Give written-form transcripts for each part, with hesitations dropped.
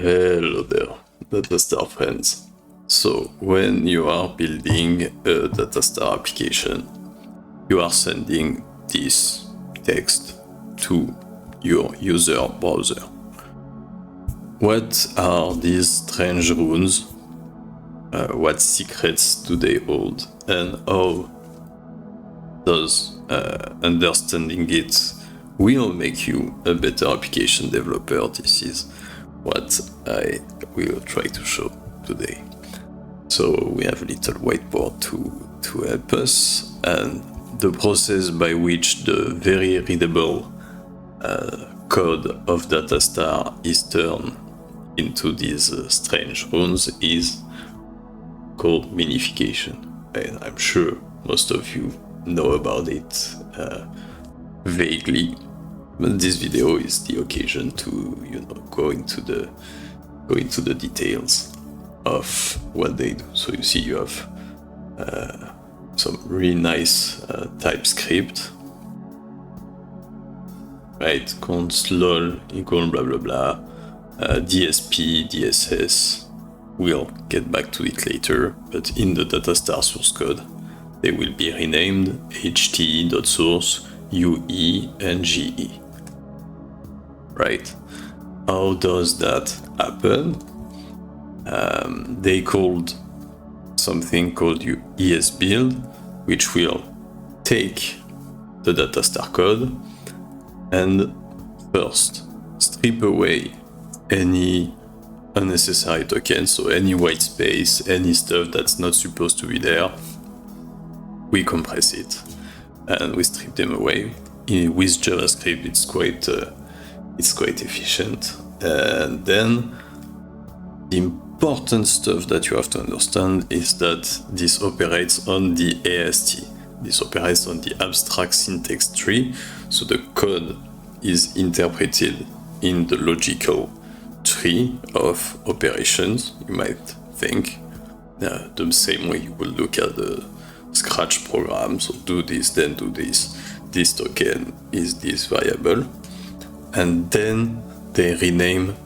Hello there, Datastar friends. So, when you are building a Datastar application, you are sending this text to your user browser. What are these strange runes? What secrets do they hold? And how does understanding it will make you a better application developer? This is what I will try to show today. So we have a little whiteboard to help us, and the process by which the very readable code of Datastar is turned into these strange runes is called minification. And I'm sure most of you know about it vaguely, but this video is the occasion to go into the details of what they do. So you see you have some really nice TypeScript, right? Const lol equal blah blah blah, DSP, DSS. We'll get back to it later, but in the Datastar source code, they will be renamed ht.source, UE, and GE. Right? How does that happen? They called something called ESBuild, which will take the Datastar code and first strip away any unnecessary tokens, so any white space, any stuff that's not supposed to be there. We compress it and we strip them away. With JavaScript, it's quite efficient. And then the important stuff that you have to understand is that this operates on the AST. This operates on the abstract syntax tree, so the code is interpreted in the logical tree of operations, you might think. The same way you will look at the Scratch program, so do this, then do this. This token is this variable. And then they rename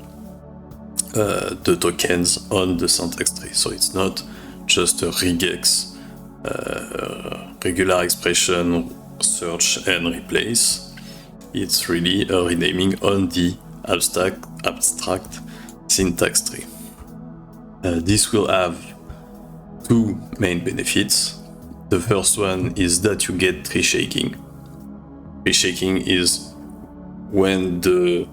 the tokens on the syntax tree. So it's not just a regex, regular expression, search and replace. It's really a renaming on the abstract syntax tree. This will have two main benefits. The first one is that you get tree shaking. Tree shaking is when the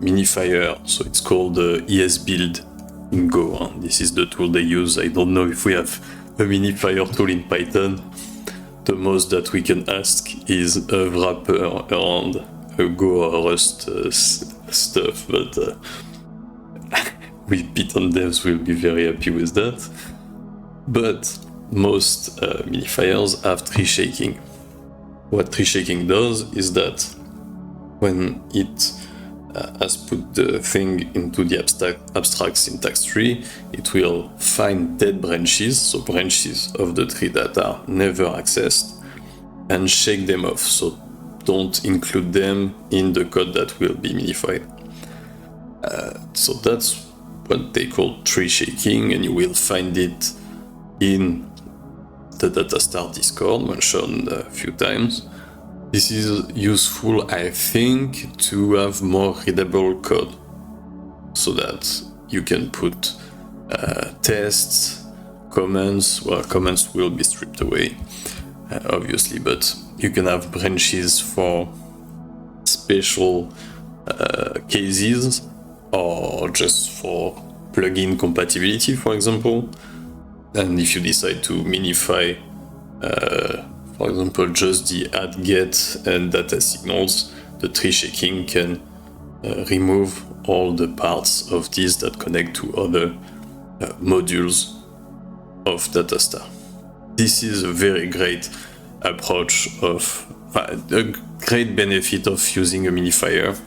minifier, so it's called the ESBuild in Go. This is the tool they use. I don't know if we have a minifier tool in Python. The most that we can ask is a wrapper around a Go or Rust stuff, but we Python devs will be very happy with that. But most minifiers have tree shaking. What tree shaking does is that when it has put the thing into the abstract syntax tree, it will find dead branches, so branches of the tree that are never accessed, and shake them off, so don't include them in the code that will be minified. So that's what they call tree shaking, and you will find it in the Datastar Discord, mentioned a few times. This is useful, I think, to have more readable code, so that you can put tests, comments. Well, comments will be stripped away, obviously, but you can have branches for special cases, or just for plugin compatibility, for example. And if you decide to minify, for example, just the add, get, and data signals, the tree shaking can remove all the parts of this that connect to other modules of Datastar. This is a very great approach of a great benefit of using a minifier,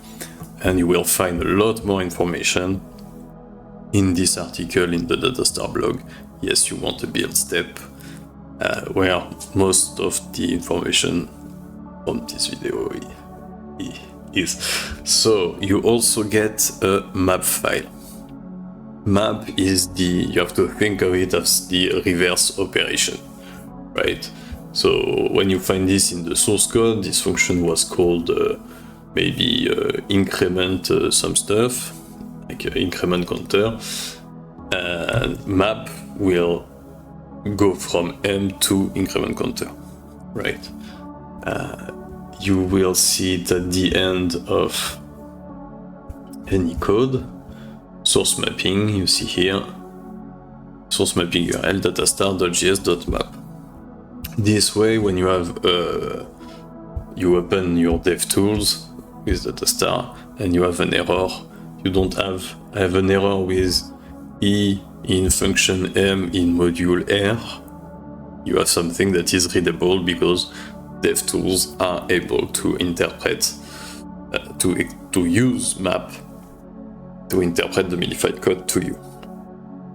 and you will find a lot more information in this article in the Datastar blog. Yes, you want a build step, where most of the information from this video is. So you also get a map file. map is you have to think of it as the reverse operation, right? So when you find this in the source code, this function was called maybe increment some stuff, like increment counter, and map will go from m to increment counter, right? You will see it at the end of any code. Source mapping, you see here, source mapping URL datastar.js.map. This way, when you have you open your DevTools with Datastar and you have an error, you don't have an error with E in function M in module R. You have something that is readable because DevTools are able to interpret, to use map to interpret the minified code to you.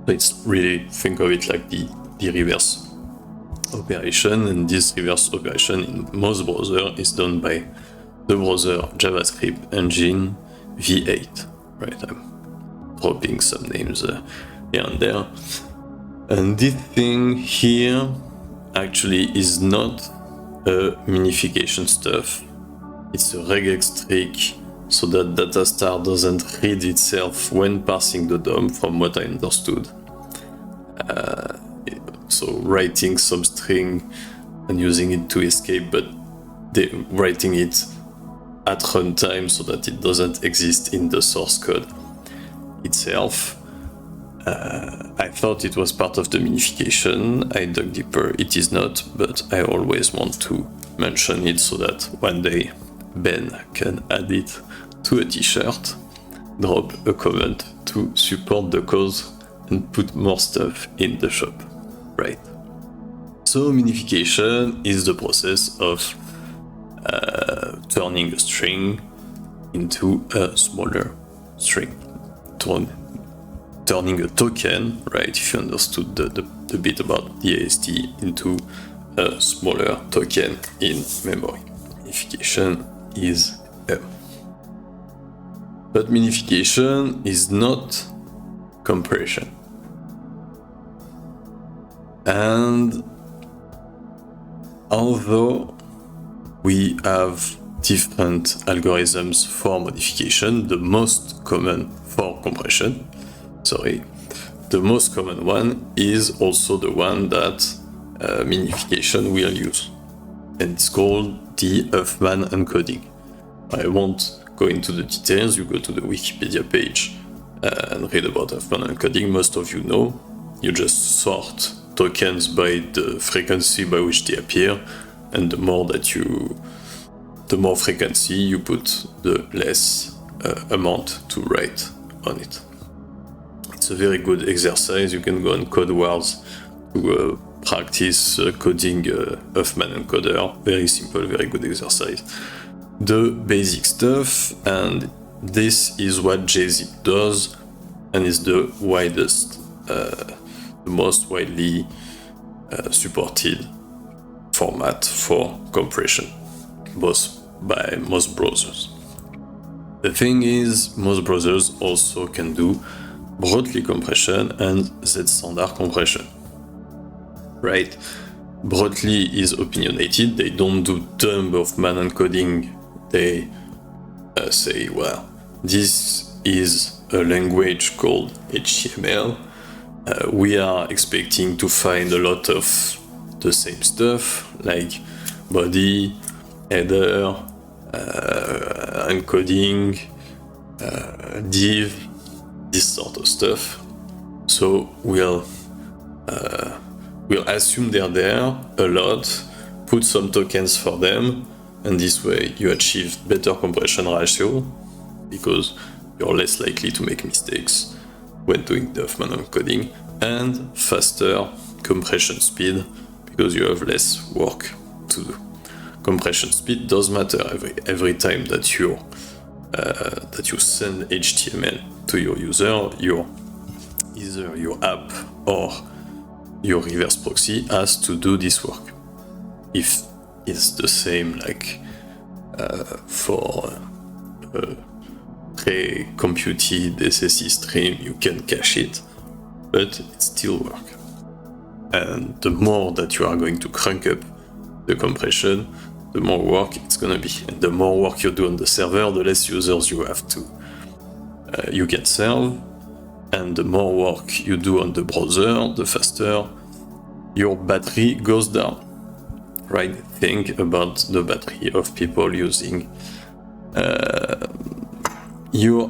So it's really, think of it like the reverse operation, and this reverse operation in most browsers is done by the browser JavaScript engine V8. Right, I'm dropping some names here and there. And this thing here actually is not a minification stuff. It's a regex trick so that Datastar doesn't read itself when parsing the DOM, from what I understood. So writing some string and using it to escape, but writing it at runtime so that it doesn't exist in the source code itself. I thought it was part of the minification. I dug deeper, it is not, but I always want to mention it so that one day Ben can add it to a t-shirt, drop a comment to support the cause and put more stuff in the shop, right? So minification is the process of turning a string into a smaller string, turning a token, right, if you understood the bit about the AST, into a smaller token in memory. Minification is M. But minification is not compression. And although we have different algorithms for modification, the most common for compression, the most common one is also the one that minification will use. And it's called the Huffman encoding. I won't go into the details, you go to the Wikipedia page and read about Huffman encoding. Most of you know, you just sort tokens by the frequency by which they appear, and the more frequency you put, the less amount to write on it. It's a very good exercise. You can go on Code Wars to practice coding Huffman encoder. Very simple, very good exercise. The basic stuff, and this is what JZip does, and is the widest, the most widely supported format for compression, both by most browsers. The thing is, most browsers also can do Brotli compression and Z-standard compression, right? Brotli is opinionated. They don't do dumb Huffman encoding. They say, well, this is a language called HTML. We are expecting to find a lot of the same stuff, like body, header, encoding, div, this sort of stuff. So we'll assume they're there a lot, put some tokens for them, and this way you achieve better compression ratio because you're less likely to make mistakes when doing the Huffman encoding, and faster compression speed because you have less work to do. Compression speed does matter every time that you send HTML to your user. Either your app or your reverse proxy has to do this work. If it's the same, like for pre-computed SSE stream, you can cache it, but it still works. And the more that you are going to crank up the compression, the more work it's gonna be. And the more work you do on the server, the less users you have to you can serve, and the more work you do on the browser, the faster your battery goes down. Right? Think about the battery of people using your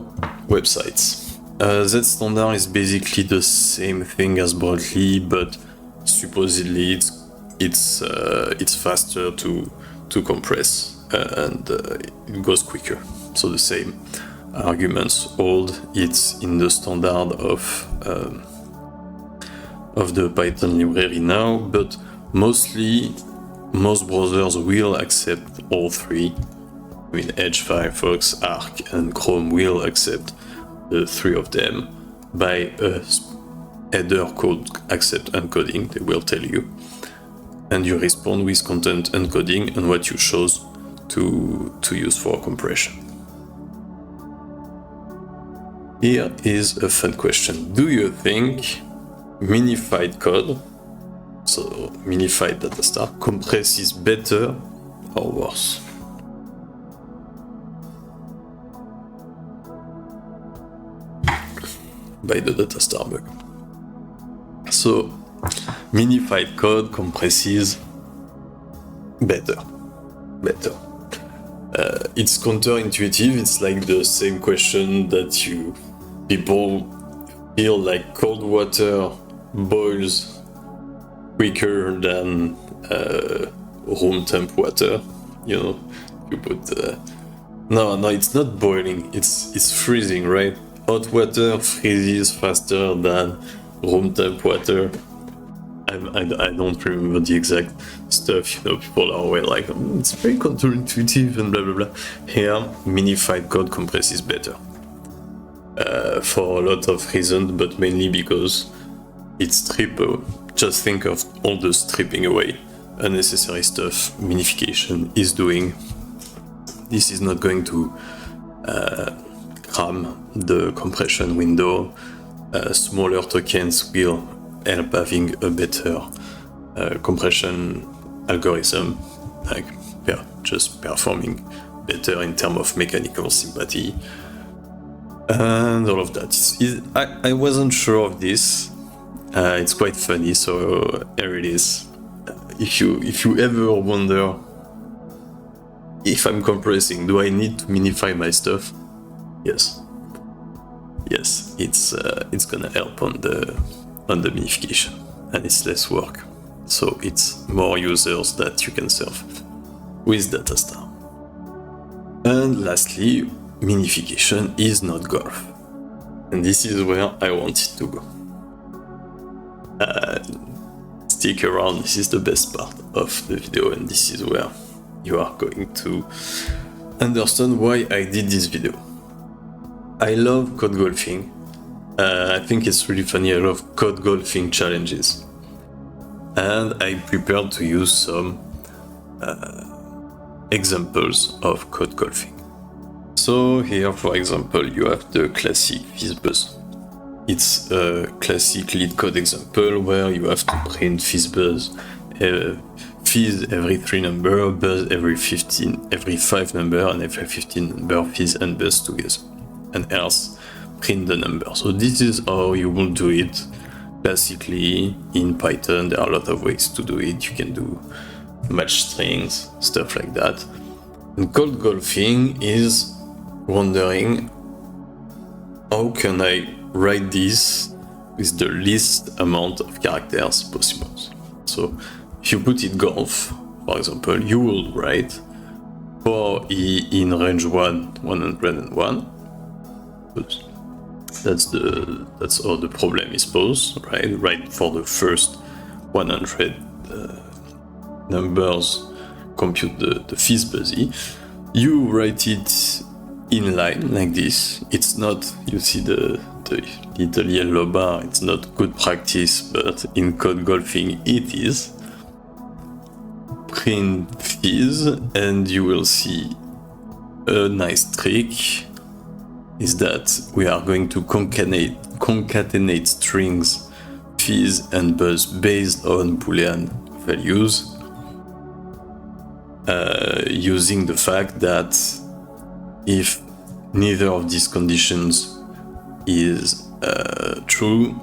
websites. Zstandard is basically the same thing as Broadly, but supposedly it's faster to compress and it goes quicker. So the same arguments hold. It's in the standard of the Python library now, but most browsers will accept all three. I mean, Edge, Firefox, Arc, and Chrome will accept the three of them by a header called accept encoding, they will tell you. And you respond with content encoding and what you chose to use for compression. Here is a fun question. Do you think minified code, so minified Datastar, compresses better or worse? By the Datastar bug. So, minified code compresses better. It's counterintuitive. It's like the same question that people feel like cold water boils quicker than room temp water. You know, you put no, it's not boiling. It's freezing, right? Hot water freezes faster than room temp water. I don't remember the exact stuff, you know, people are always like, it's very counterintuitive and blah blah blah. Here, minified code compresses better. For a lot of reasons, but mainly because it's strip. Just think of all the stripping away unnecessary stuff minification is doing. This is not going to cram the compression window. Smaller tokens will help having a better compression algorithm, like just performing better in terms of mechanical sympathy and all of that. I wasn't sure of this. It's quite funny, so here it is. If you ever wonder if I'm compressing, do I need to minify my stuff? Yes, it's gonna help on the minification, and it's less work, so it's more users that you can serve with Datastar. And lastly, minification is not golf, and this is where I wanted to go. Stick around, this is the best part of the video, and this is where you are going to understand why I did this video. I love code golfing. I think it's really funny. I love code golfing challenges, and I prepared to use some examples of code golfing. So here, for example, you have the classic fizzbuzz. It's a classic lead code example where you have to print fizzbuzz, fizz every 3 number, buzz every 5 number, and every 15 number fizz and buzz together, and else print the number. So this is how you will do it classically in Python. There are a lot of ways to do it. You can do match strings, stuff like that. And code golfing is wondering, how can I write this with the least amount of characters possible? So if you put it golf, for example, you will write for E in range 101. Oops. That's how the problem is posed, right? Right, for the first 100 numbers, compute the fizzbuzzy. You write it in line like this. It's not, you see the little yellow bar, it's not good practice, but in code golfing it is. Print fizz, and you will see a nice trick. is that we are going to concatenate strings, fizz and buzz based on Boolean values, using the fact that if neither of these conditions is true,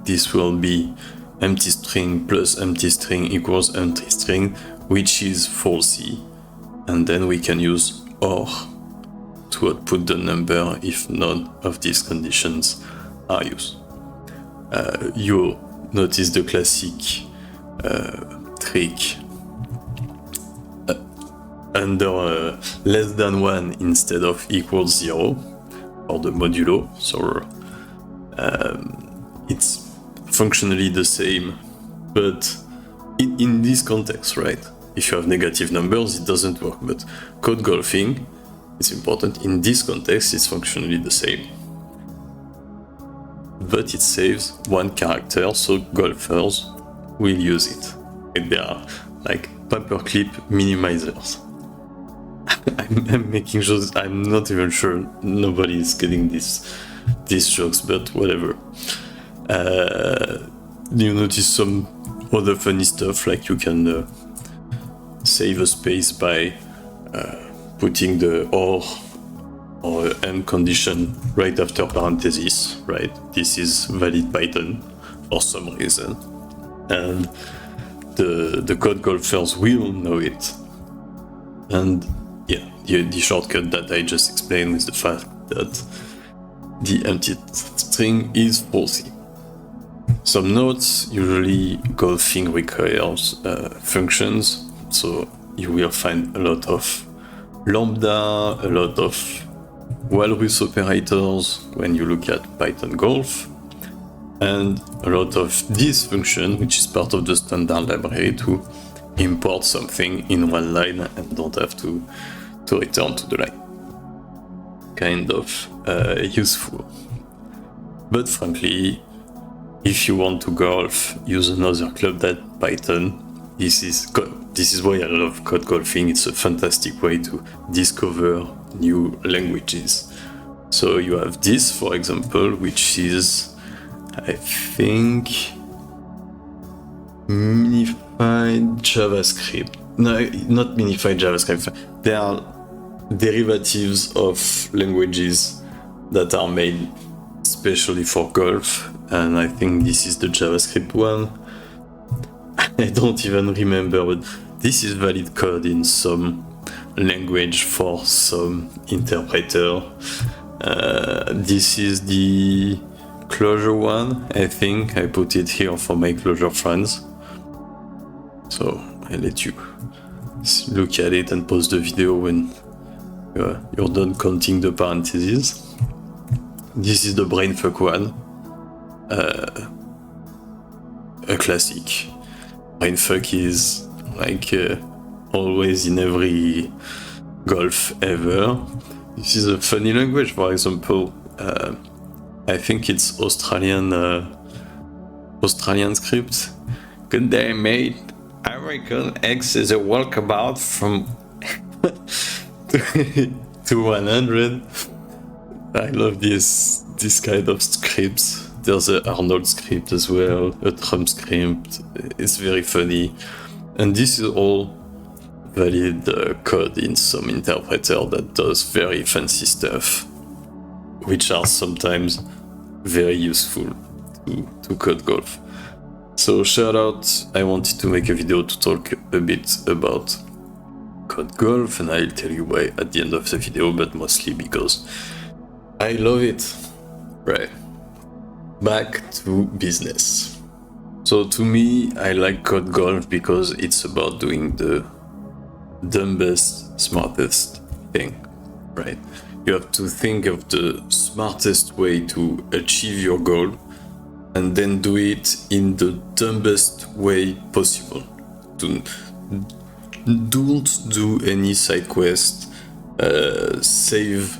this will be empty string plus empty string equals empty string, which is falsy, and then we can use OR to output the number if none of these conditions are used. You notice the classic trick under less than 1 instead of equals 0 for the modulo, so it's functionally the same, but in this context, right? If you have negative numbers, it doesn't work, but code golfing, it's important. In this context, it's functionally the same. But it saves 1 character, so golfers will use it. And they are like paperclip minimizers. I'm making sure, I'm not even sure nobody is getting these jokes, but whatever. You notice some other funny stuff, like you can save a space by putting the or and condition right after parentheses, right? This is valid Python for some reason, and the code golfers will know it. And yeah, the shortcut that I just explained is the fact that the empty string is falsy. Some notes: usually golfing requires functions, so you will find a lot of lambda, a lot of walrus operators when you look at Python golf, and a lot of this function, which is part of the standard library to import something in one line and don't have to return to the line. Kind of useful. But frankly, if you want to golf, use another club than Python. This is why I love code golfing. It's a fantastic way to discover new languages. So you have this, for example, which is, I think, minified JavaScript. No, not minified JavaScript. They are derivatives of languages that are made especially for golf, and I think this is the JavaScript one. I don't even remember, but this is valid code in some language for some interpreter. This is the Clojure one, I think. I put it here for my Clojure friends. So I let you look at it and pause the video when you're done counting the parentheses. This is the brainfuck one. A classic. Brainfuck is like always in every golf ever. This is a funny language, for example. I think it's Australian script. Good day, mate. I reckon X is a walkabout from to 100. I love this kind of scripts. There's a Arnold script as well, a Trump script. It's very funny. And this is all valid code in some interpreter that does very fancy stuff, which are sometimes very useful to code golf. So shout out, I wanted to make a video to talk a bit about code golf, and I'll tell you why at the end of the video, but mostly because I love it. Right. Back to business. So to me, I like code golf because it's about doing the dumbest, smartest thing, right? You have to think of the smartest way to achieve your goal and then do it in the dumbest way possible. Don't do any side quest, save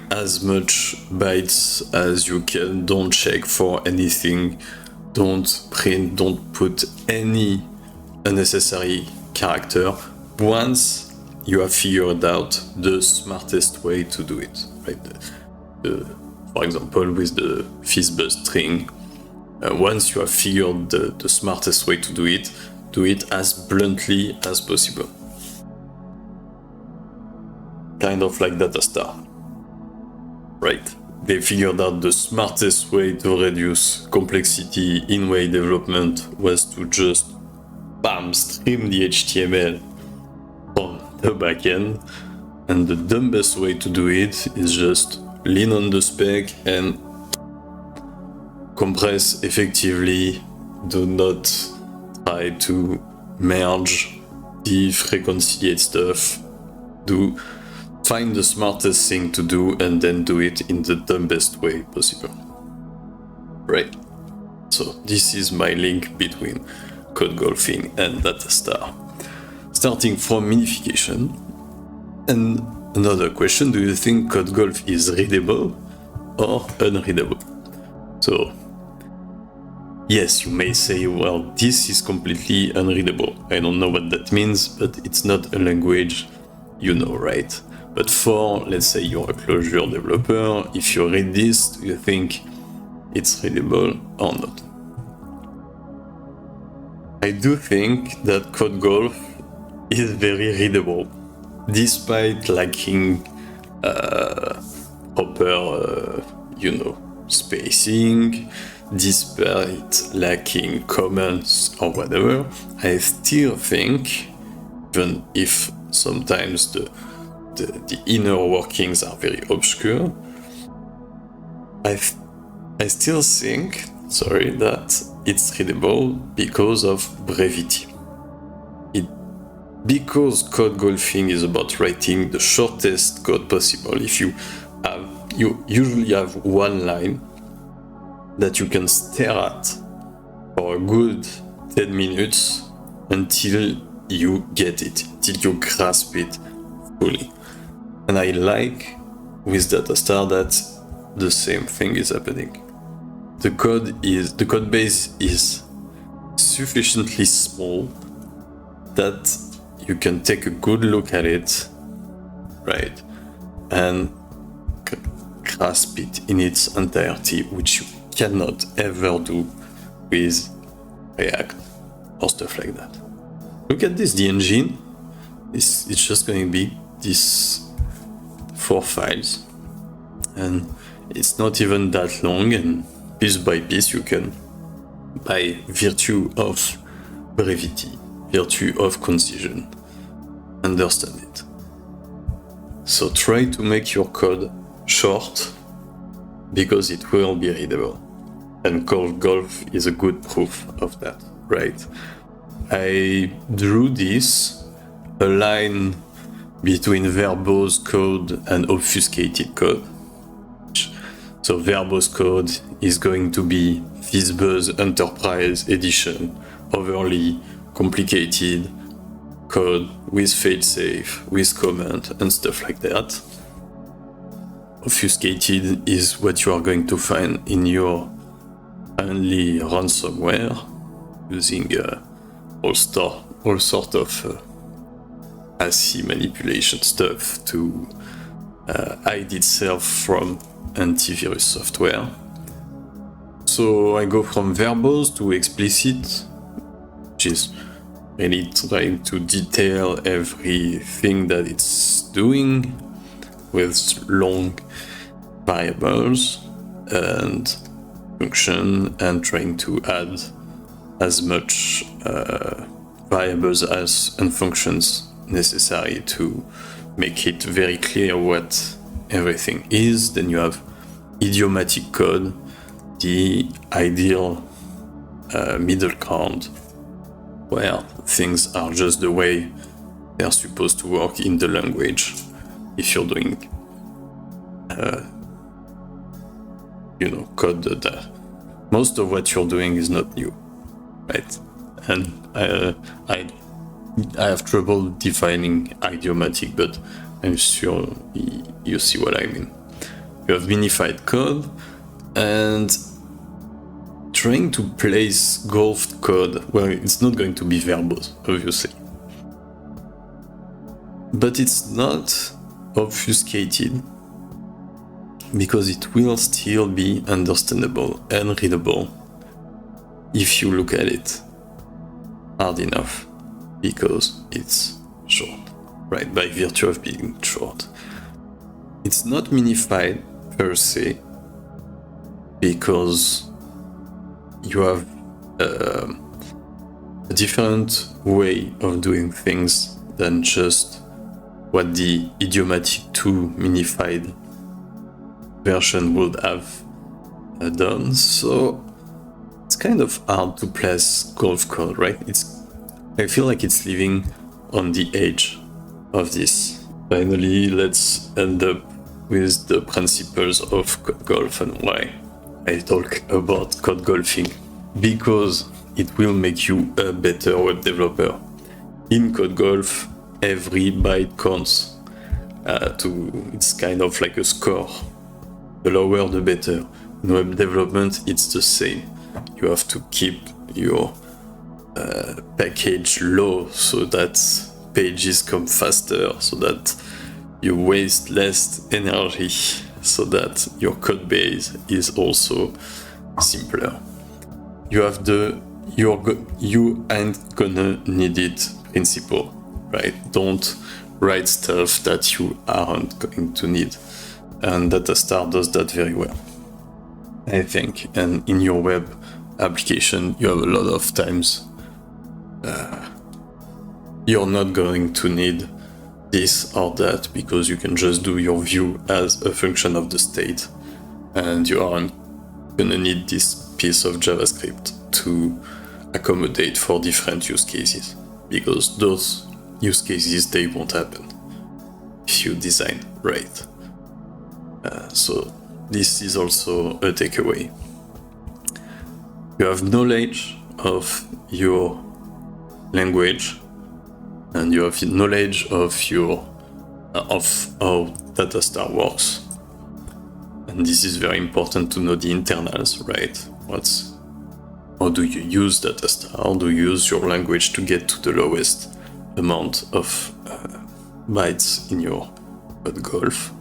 as much bytes as you can, don't check for anything, don't print, don't put any unnecessary character once you have figured out the smartest way to do it, right? for example, with the fizzbuzz string. Once you have figured the smartest way to do it as bluntly as possible. Kind of like Datastar, right? They figured out the smartest way to reduce complexity in web development was to just stream the HTML on the backend, and the dumbest way to do it is just lean on the spec and compress effectively. Do not try to merge, diff, reconciliate stuff. Find the smartest thing to do and then do it in the dumbest way possible. Right. So this is my link between code golfing and Datastar. Starting from minification. And another question, do you think code golf is readable or unreadable? So yes, you may say, well, this is completely unreadable. I don't know what that means, but it's not a language, you know, right? But for, let's say, you're a Clojure developer, if you read this, do you think it's readable or not? I do think that code golf is very readable, despite lacking proper, spacing, despite lacking comments or whatever. I still think, even if sometimes the inner workings are very obscure, I still think, that it's readable because of brevity. Because code golfing is about writing the shortest code possible. If you usually have one line that you can stare at for a good 10 minutes until you get it, till you grasp it fully. And I like with Datastar that the same thing is happening. The code base is sufficiently small that you can take a good look at it, right, and grasp it in its entirety, which you cannot ever do with React or stuff like that. Look at this, the engine, it's just going to be these 4 files, and it's not even that long, and piece by piece you can, by virtue of brevity, virtue of concision, understand it. So try to make your code short, because it will be readable. And golf is a good proof of that, right? I drew this, a line between verbose code and obfuscated code. So verbose code is going to be fizzbuzz Enterprise Edition, overly complicated code with failsafe, with comment and stuff like that. Obfuscated is what you are going to find in your only ransomware, using all sort of ASCII manipulation stuff to hide itself from antivirus software. So I go from verbose to explicit, which is really trying to detail everything that it's doing with long variables and function, and trying to add as much variables and functions necessary to make it very clear what everything is. Then you have idiomatic code, the ideal middle ground, where things are just the way they're supposed to work in the language. If you're doing code that most of what you're doing is not new, right? And I have trouble defining idiomatic, but I'm sure you see what I mean. You have minified code, and trying to place golfed code, well, it's not going to be verbose, obviously. But it's not obfuscated, because it will still be understandable and readable if you look at it hard enough, because it's short, right? By virtue of being short. It's not minified per se, because you have a different way of doing things than just what the idiomatic 2 minified version would have done. So it's kind of hard to place golf code, right? I feel like it's living on the edge of this. Finally, let's end up with the principles of code golf and why I talk about code golfing. Because it will make you a better web developer. In code golf, every byte counts. It's kind of like a score. The lower the better. In web development, it's the same. You have to keep your package low so that pages come faster, so that you waste less energy, so that your code base is also simpler. You have the you ain't gonna need it principle, right? Don't write stuff that you aren't going to need. And Datastar does that very well, I think. And in your web application, you have a lot of times you're not going to need this or that, because you can just do your view as a function of the state, and you aren't gonna need this piece of JavaScript to accommodate for different use cases, because those use cases, they won't happen if you design right. So this is also a takeaway. You have knowledge of your language, and you have knowledge of your of how Datastar works. And this is very important to know the internals, right? How do you use Datastar? How do you use your language to get to the lowest amount of bytes in your code golf?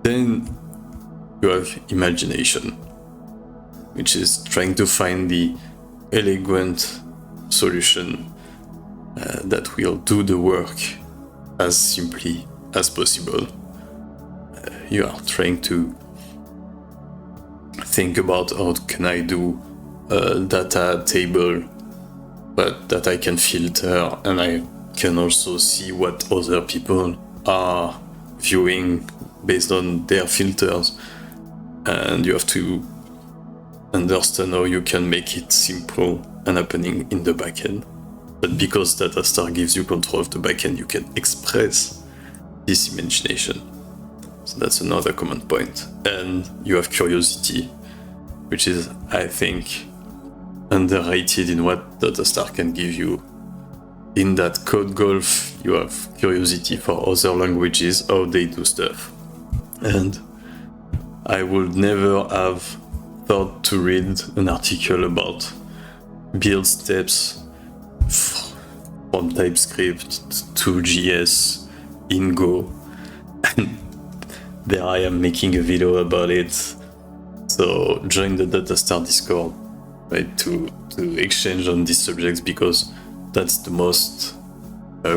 Then you have imagination, which is trying to find the elegant solution that will do the work as simply as possible. You are trying to think about how can I do a data table, but that I can filter, and I can also see what other people are viewing based on their filters. And you have to understand how you can make it simple and happening in the backend. But because Datastar gives you control of the backend, you can express this imagination. So that's another common point. And you have curiosity, which is, I think, underrated in what Datastar can give you. In that code golf, you have curiosity for other languages, how they do stuff. And I would never have thought to read an article about build steps from TypeScript to JS in Go. And there I am making a video about it. So join the Datastar Discord, right, to exchange on these subjects, because that's the most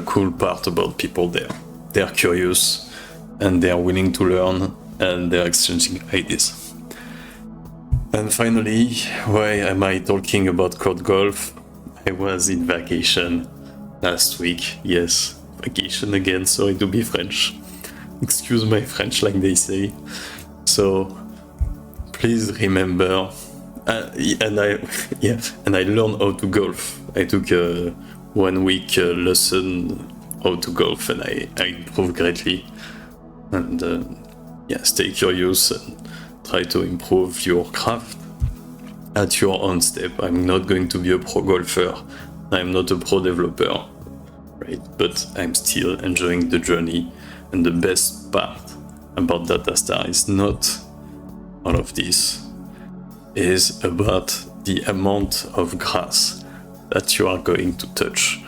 cool part about people there. They're curious and they're willing to learn, and they're exchanging ideas. And finally, why am I talking about code golf? I was in vacation last week. Yes, vacation again, sorry to be French. Excuse my French, like they say. So please remember, and I learned how to golf. I took a 1 week lesson how to golf, and I improved greatly. And stay curious and try to improve your craft at your own step. I'm not going to be a pro golfer. I'm not a pro developer, right? But I'm still enjoying the journey. And the best part about Datastar is not all of this. It is about the amount of grass that you are going to touch,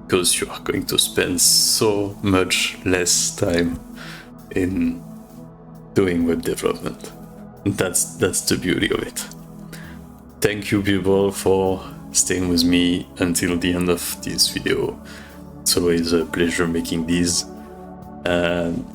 because you are going to spend so much less time in doing web development. That's the beauty of it. Thank you people for staying with me until the end of this video. It's always a pleasure making these. And